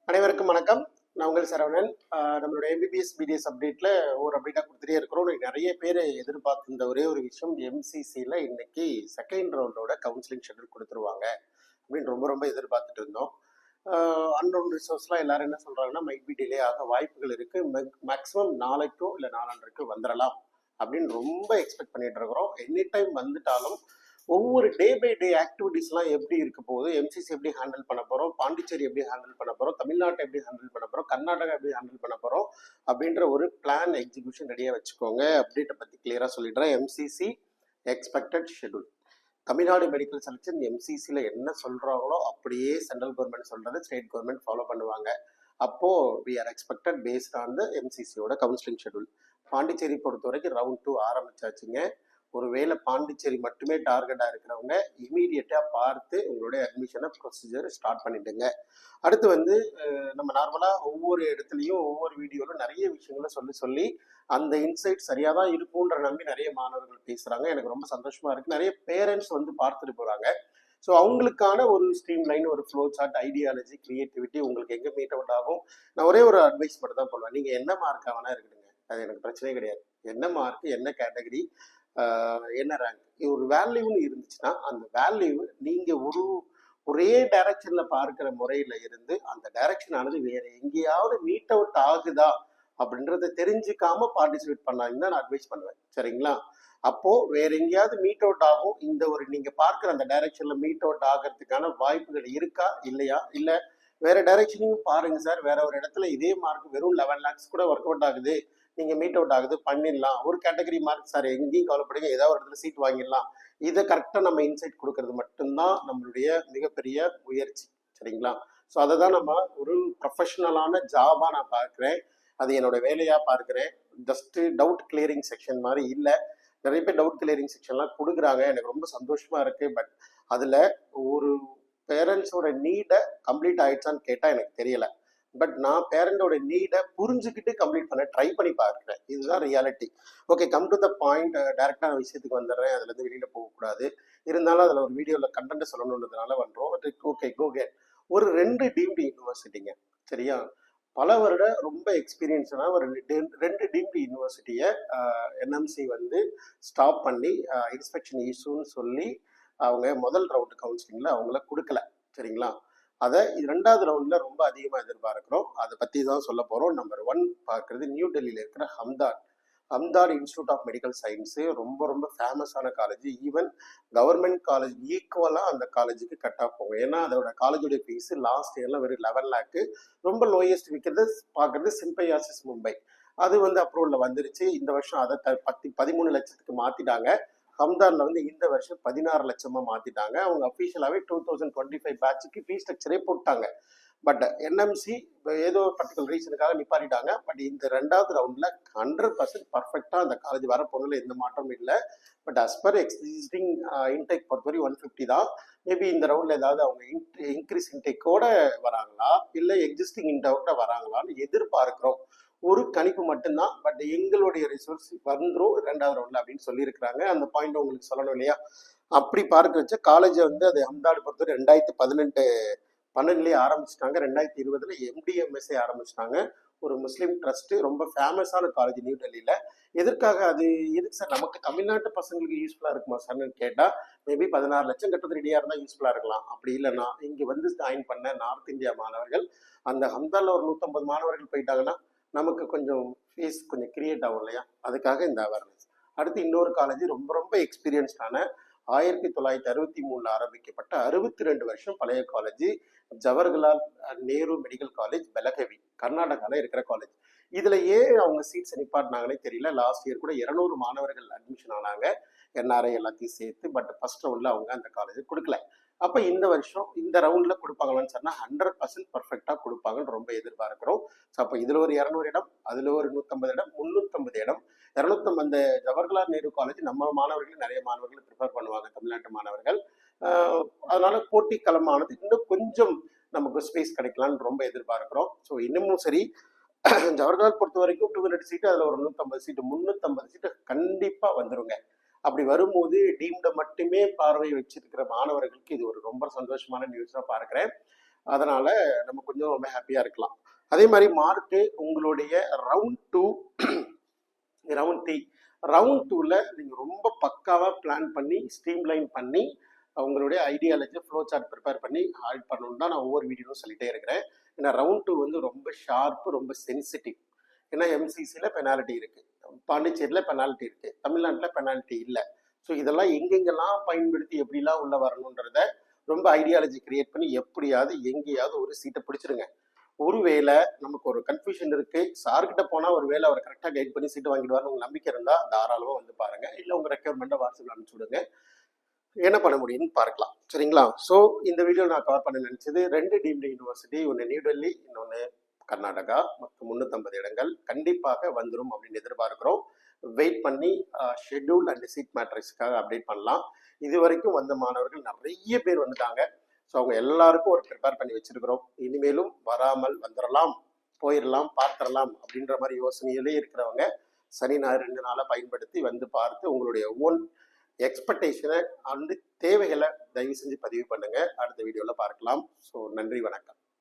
அனைவருக்கும் வணக்கம். நான் உங்கள் சரவணன். நம்மளோட எம்பிபிஎஸ் பிடிஎஸ் அப்டேட்ல ஒரு அப்டேட்டாக கொடுத்துட்டே இருக்கிறோம். நிறைய பேர் எதிர்பார்த்திருந்த ஒரே ஒரு விஷயம், எம்சிசியில் இன்னைக்கு செகண்ட் ரவுண்டோட கவுன்சிலிங் ஷெட்யூல் கொடுத்துருவாங்க அப்படின்னு ரொம்ப ரொம்ப எதிர்பார்த்துட்டு இருந்தோம். அன்னோன் ரிசோர்ஸ்லாம் எல்லாரும் என்ன சொல்றாங்கன்னா, மைட் பி டிலே ஆக வாய்ப்புகள் இருக்கு, மேக்ஸிமம் நாளைக்கோ இல்லை நாளான்றைக்கோ வந்துடலாம் அப்படின்னு ரொம்ப எக்ஸ்பெக்ட் பண்ணிட்டு இருக்கிறோம். எனி டைம் வந்துட்டாலும் ஒவ்வொரு டே பை டே ஆக்டிவிட்டிஸ்லாம் எப்படி இருக்க போகுது, எம்சிசி எப்படி ஹேண்டில் பண்ண போகிறோம், பாண்டிச்சேரி எப்படி ஹேண்டில் பண்ண போகிறோம், தமிழ்நாட்டை எப்படி ஹேண்டில் பண்ண போகிறோம், கர்நாடகா எப்படி ஹேண்டில் பண்ண போகிறோம் அப்படின்ற ஒரு பிளான் எக்ஸிக்யூஷன் ரெடியாக வச்சுக்கோங்க. அப்டேட்டை பற்றி கிளியராக சொல்லிடுறேன். MCC expected schedule. Tamil Nadu medical selection எம்சிசியில் என்ன சொல்கிறாங்களோ அப்படியே சென்ட்ரல் கவர்மெண்ட் சொல்கிறது ஸ்டேட் கவர்மெண்ட் ஃபாலோ பண்ணுவாங்க. அப்போது we are expected based on the எம்சிசியோட கவுன்சிலிங் ஷெட்யூல். பாண்டிச்சேரி பொறுத்த வரைக்கும் ரவுண்ட் 2 ஆரம்பிச்சாச்சுங்க. ஒருவேளை பாண்டிச்சேரி மட்டுமே டார்கெட்டாக இருக்கிறவங்க இமீடியட்டாக பார்த்து உங்களுடைய அட்மிஷனை ப்ரொசீஜர் ஸ்டார்ட் பண்ணிடுங்க. அடுத்து வந்து நம்ம நார்மலாக ஒவ்வொரு இடத்துலையும் ஒவ்வொரு வீடியோவில் நிறைய விஷயங்களை சொல்லி அந்த இன்சைட் சரியாக தான் இருக்கும்ன்ற நம்பி நிறைய மாணவர்கள் பேசுகிறாங்க. எனக்கு ரொம்ப சந்தோஷமாக இருக்குது. நிறைய பேரண்ட்ஸ் வந்து பார்த்துட்டு போகிறாங்க. ஸோ அவங்களுக்கான ஒரு ஸ்ட்ரீம் லைன், ஒரு ஃப்ளோ சார்ட், ஐடியாலஜி, கிரியேட்டிவிட்டி உங்களுக்கு எங்கே மீட் அவுட் ஆகும். நான் ஒரே ஒரு அட்வைஸ் மட்டும் தான் பண்ணுவேன். நீங்கள் என்ன மார்க் ஆகனா இருக்குதுங்க, அது எனக்கு பிரச்சனையே கிடையாது. என்ன மார்க், என்ன கேட்டகரி, என்ன ரேங்க், ஒரு வேல்யூன்னு இருந்துச்சுன்னா அந்த வேல்யூ நீங்கள் ஒரே டைரக்ஷன்ல பார்க்கிற முறையில இருந்து அந்த டைரக்ஷன் ஆனது வேற எங்கேயாவது மீட் அவுட் ஆகுதா அப்படின்றத தெரிஞ்சுக்காம பார்ட்டிசிபேட் பண்ணாங்கன்னு நான் அட்வைஸ் பண்ணுவேன். சரிங்களா? அப்போ வேற எங்கேயாவது மீட் அவுட் ஆகும், இந்த ஒரு நீங்க பார்க்குற அந்த டைரக்ஷன்ல மீட் அவுட் ஆகிறதுக்கான வாய்ப்புகள் இருக்கா இல்லையா, இல்ல வேற டைரக்ஷனையும் பாருங்க சார், வேற ஒரு இடத்துல இதே மார்க் வெறும் 11 lakhs கூட ஒர்க் அவுட் ஆகுது, நீங்க மீட் அவுட் ஆகுது, பண்ணிடலாம். ஒரு கேட்டகரி மார்க் சார், எங்கேயும் கவலைப்படுங்க, ஏதாவது ஒரு இடத்துல சீட் வாங்கிடலாம். இதை கரெக்டாக நம்ம இன்சைட் கொடுக்கறது மட்டும்தான் நம்மளுடைய மிகப்பெரிய முயற்சி. சரிங்களா? ஸோ அதை தான் நம்ம ஒரு ப்ரொஃபஷனலான ஜாபாக நான் பார்க்குறேன். அது என்னோட வேலையாக பார்க்குறேன். ஜஸ்ட் டவுட் கிளியரிங் செக்ஷன் மாதிரி இல்லை. நிறைய பேர் டவுட் கிளியரிங் செக்ஷன்லாம் கொடுக்குறாங்க, எனக்கு ரொம்ப சந்தோஷமா இருக்கு. பட் அதில் ஒரு பேரண்ட்ஸோட நீடை கம்ப்ளீட் ஆயிடுச்சான்னு கேட்டால் எனக்கு தெரியல. பட் நான் பேரண்டோட நீடை புரிஞ்சுக்கிட்டு கம்ப்ளீட் பண்ண ட்ரை பண்ணி பார்க்குறேன். இதுதான் reality. Okay, come to the point. டேரெக்டான விஷயத்துக்கு வந்துடுறேன், அதுலேருந்து வெளியில் போகக்கூடாது. இருந்தாலும் அதில் ஒரு வீடியோவில் கண்டென்ட் சொல்லணுன்றதுனால பண்ணுறோம். ஓகே, கோ கேட். ஒரு 2 டீம்டு யூனிவர்சிட்டிங்க, சரியா? பல வருட ரொம்ப எக்ஸ்பீரியன்ஸ்னா ஒரு ரெண்டு டீம்டு யூனிவர்சிட்டியை என்எம்சி வந்து ஸ்டாப் பண்ணி இன்ஸ்பெக்ஷன் இஷ்யூன்னு சொல்லி அவங்க முதல் ரவுண்டு கவுன்சிலிங்கில் அவங்கள கொடுக்கல. சரிங்களா? அதை 2வது ரவுண்டில் ரொம்ப அதிகமாக எதிர்பார்க்குறோம். அதை பற்றி தான் சொல்ல போகிறோம். நம்பர் 1 பார்க்குறது நியூ டெல்லியில் இருக்கிற ஹம்தாட் இன்ஸ்டியூட் ஆஃப் மெடிக்கல் சயின்ஸு. ரொம்ப ரொம்ப ஃபேமஸான காலேஜ். ஈவன் கவர்மெண்ட் காலேஜ் ஈக்குவலாக அந்த காலேஜுக்கு கட் ஆஃப் போகும். ஏன்னா அதோட காலேஜோடைய ஃபீஸ் லாஸ்ட் இயரில் வெறும் 11 lakh. ரொம்ப லோயஸ்ட் விற்கிறது பார்க்குறது சிம்பையாசிஸ் மும்பை. அது வந்து அப்ரூவலில் வந்துருச்சு. இந்த வருஷம் அதை 13 லட்சத்துக்கு மாற்றிட்டாங்க. ஹம்தானில் வந்து இந்த வருஷம் 16 லட்சமாக மாற்றிட்டாங்க. அவங்க அஃபீஷியலாகவே 2025 பேட்சுக்கு ஃபீஸ் ஸ்ட்ரக்சரே போட்டாங்க. பட் என்எம்சி ஏதோ பர்டிகுலர் ரீசனுக்காக நிப்பாட்டிட்டாங்க. பட் இந்த 2வது ரவுண்டில் 100% பர்ஃபெக்டாக அந்த காலேஜ் வர போனதில் எந்த மாற்றமும் இல்லை. But as per existing intake பொறுத்தவரை 150 தான். மேபி இந்த ரவுண்டில் ஏதாவது அவங்க இன்க்ரீஸ் இன்டேக்கோட வராங்களா, இல்லை எக்ஸிஸ்டிங் இன்டேக்கோட வராங்களான்னு எதிர்பார்க்குறோம். ஒரு கணிப்பு மட்டும்தான். பட் எங்களுடைய ரிசோர்ஸ் வந்துடும் 2வது ரவுண்டில் அப்படின்னு சொல்லியிருக்கிறாங்க. அந்த பாயிண்ட் உங்களுக்கு சொல்லணும் இல்லையா? அப்படி பார்க்க வச்ச காலேஜை வந்து அது அஹமதாபாத் பொறுத்தவரை 2012 ஆரம்பிச்சிட்டாங்க. 2020 எம்டிஎம்எஸ்ஏ ஆரம்பிச்சிட்டாங்க. ஒரு முஸ்லீம் ட்ரஸ்ட்டு, ரொம்ப ஃபேமஸான காலேஜ் நியூ டெல்லியில். எதற்காக அது எதுக்கு சார் நமக்கு தமிழ்நாட்டு பசங்களுக்கு யூஸ்ஃபுல்லாக இருக்குமா சார்னு கேட்டால், மேபி 16 லட்சம் கட்டுறது ரெடியாக இருந்தால் யூஸ்ஃபுல்லாக இருக்கலாம். அப்படி இல்லைன்னா இங்கே வந்து ஜாயின் பண்ண நார்த் இந்தியா மாணவர்கள், அந்த ஹம்தானில் ஒரு 150 மாணவர்கள் போயிட்டாங்கன்னா நமக்கு கொஞ்சம் ஃபீஸ் கொஞ்சம் கிரியேட் ஆகும் இல்லையா? அதுக்காக இந்த அவேர்னஸ். அடுத்து இன்னொரு காலேஜ் ரொம்ப ரொம்ப எக்ஸ்பீரியன்ஸ்டான 1963 ஆரம்பிக்கப்பட்ட 62 வருஷம் பழைய college, Jawaharlal Nehru medical college, Belagavi, கர்நாடகாவில் இருக்கிற காலேஜ். இதில் ஏன் அவங்க சீட்ஸ் நிப்பாட்டினாங்கன்னே தெரியல. லாஸ்ட் இயர் கூட 200 மாணவர்கள் அட்மிஷன் ஆனாங்க, என்ஆர்ஐ எல்லாத்தையும் சேர்த்து. பட் ஃபர்ஸ்ட் ரவுண்டில் அவங்க அந்த காலேஜ் கொடுக்கல. அப்போ இந்த வருஷம் இந்த ரவுண்டில் கொடுப்பாங்களான்னு சொன்னால் 100% பர்ஃபெக்டாக கொடுப்பாங்கன்னு ரொம்ப எதிர்பார்க்குறோம். ஸோ அப்போ இதில் ஒரு 200 இடம், அதில் ஒரு 150 இடம், 350 இடம். 250 அந்த ஜவஹர்லால் நேரு காலேஜ் நம்ம மாணவர்கள் நிறைய மாணவர்கள் ப்ரிஃபர் பண்ணுவாங்க, தமிழ்நாட்டு மாணவர்கள். அதனால போட்டி களமானது இன்னும் கொஞ்சம் நமக்கு ஸ்பேஸ் கிடைக்கலான்னு ரொம்ப எதிர்பார்க்குறோம். ஸோ இன்னமும் சரி, ஜவஹர்லால் பொறுத்த வரைக்கும் 200 சீட்டு, அதில் ஒரு 150 சீட்டு, 350 சீட்டு கண்டிப்பாக வந்துருங்க. அப்படி வரும்போது டீம்ட மட்டுமே பார்வை வச்சிருக்கிற மாணவர்களுக்கு இது ஒரு ரொம்ப சந்தோஷமான நியூஸாக பார்க்குறேன். அதனால நம்ம கொஞ்சம் ரொம்ப ஹாப்பியா இருக்கலாம். அதே மாதிரி மார்க்கு உங்களுடைய ரவுண்ட் டூல நீங்க ரொம்ப பக்காவா பிளான் பண்ணி ஸ்ட்ரீம்லைன் பண்ணி உங்களுடைய ஐடியாலஜி ஃப்ளோ சார்ட் ப்ரிப்பேர் பண்ணி ஆட் பண்ணணும்னு தான் நான் ஒவ்வொரு வீடியோவும் சொல்லிட்டே இருக்கிறேன். ஏன்னா ரவுண்ட் டூ வந்து ரொம்ப ஷார்ப்பு, ரொம்ப சென்சிட்டிவ். ஏன்னா எம்சிசியில் பெனால்ட்டி இருக்கு, பாண்டிச்சேரியில் பெனால்ட்டி இருக்கு, தமிழ்நாட்டில் பெனால்ட்டி இல்லை. ஸோ இதெல்லாம் எங்கெங்கெல்லாம் பயன்படுத்தி எப்படிலாம் உள்ள வரணுன்றத ரொம்ப ஐடியாலஜி கிரியேட் பண்ணி எப்படியாவது எங்கேயாவது ஒரு சீட்டை பிடிச்சிருங்க. ஒருவேளை நமக்கு ஒரு கன்ஃபியூஷன் இருக்கு, சார்கிட்ட போனா ஒரு வேலை அவர் கரெக்டாக கைட் பண்ணி சீட்டு வாங்கிடுவார்னு உங்களுக்கு நம்பிக்கை இருந்தா தாராளமாக வந்து பாருங்க. இல்லை உங்க ரெக்யர்மெண்ட்டை வாட்ஸ்அப்ல அனுப்பிச்சு விடுங்க, என்ன பண்ண முடியும்னு பார்க்கலாம். சரிங்களா? ஸோ இந்த வீடியோ நான் கவர் பண்ண நினைச்சது 2 டீம்டு யூனிவர்சிட்டி, ஒன்று நியூ டெல்லி, இன்னொன்று கர்நாடகா. மொத்தம் 350 இடங்கள் கண்டிப்பாக வந்துடும் அப்படின்னு எதிர்பார்க்கிறோம். வெயிட் பண்ணி ஷெட்யூல் அண்ட் சீட் மேட்ரிக்ஸ்க்காக அப்டேட் பண்ணலாம். இது வரைக்கும் வந்த மாணவர்கள் நிறைய பேர் வந்துட்டாங்க. ஸோ அவங்க எல்லாருக்கும் ஒரு ப்ரிப்பேர் பண்ணி வச்சிருக்கிறோம். இனிமேலும் வராமல் வந்துடலாம், போயிடலாம், பார்த்துடலாம் அப்படின்ற மாதிரி யோசனையிலே இருக்கிறவங்க சனி ஞாயிறு 2 நாளை பயன்படுத்தி வந்து பார்த்து உங்களுடைய ஓன் எக்ஸ்பெக்டேஷனை அண்டு தேவைகளை தயவு செஞ்சு பதிவு பண்ணுங்க. அடுத்த வீடியோவில் பார்க்கலாம். ஸோ நன்றி, வணக்கம்.